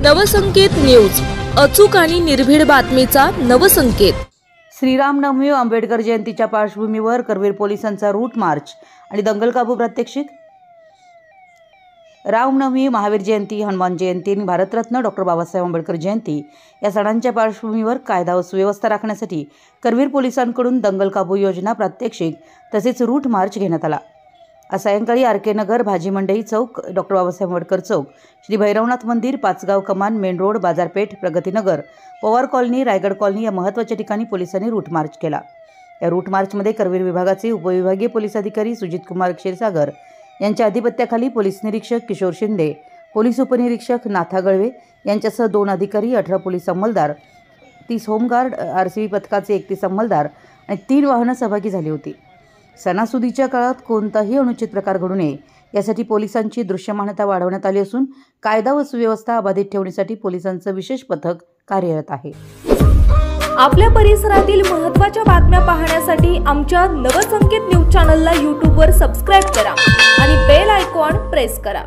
Navsanket news, अचूक आणि निर्भीड बातमीचा नवसंकेत। श्रीरामनवमी आंबेडकर जयंतीच्या पार्श्वभूमीवर करवीर पोलिसांचा रूट मार्च आणि दंगल काबू प्रात्यक्षिक। रामनवमी, महावीर जयंती, हनुमान जयंती आणि भारतरत्न डॉ. बाबासाहेब आंबेडकर जयंती या सणांच्या पार्श्वभूमीवर कायदा व सुव्यवस्था राखण्यासाठी करवीर पोलिसांकडून दंगल काबू योजना प्रात्यक्षिक तसेच रूट मार्च घेण्यात आला। आज सायंकाळी आर.के. नगर, भाजी मंडई चौक, डॉ. बाबासाहेब आंबेडकर चौक, श्री भैरवनाथ मंदिर, पाचगाव कमान, मेन रोड, बाजारपेठ, प्रगतीनगर, पवार कॉलनी, रायगड कॉलनी या महत्त्वाच्या ठिकाणी पोलिसांनी रूट मार्च केला। या रूट मार्चमध्ये करवीर विभागाचे उपविभागीय पोलीस अधिकारी सुजित कुमार क्षीरसागर यांच्या अधिपत्याखाली पोलीस निरीक्षक किशोर शिंदे, पोलीस उपनिरीक्षक नाथा गळवे यांच्यासह 2 अधिकारी, 18 पोलीस अंमलदार, 30 होमगार्ड, आरसीबी पथकाचे 31 अंमलदार आणि 3 वाहनं सहभागी झाली होती। सणासुदीच्या काळात कोणताही अनुचित प्रकार घडू नये यासाठी पोलिसांची दृश्यमानता वाढवण्यात आली असून कायदा व सुव्यवस्था अबाधित ठेवण्यासाठी पोलिसांचं विशेष पथक कार्यरत आहे। आपल्या परिसरातील महत्त्वाच्या बातम्या पाहण्यासाठी आमच्या नवसंकेत न्यूज चॅनलला YouTubeवर सबस्क्राइब करा आणि बेल आयकॉन प्रेस करा।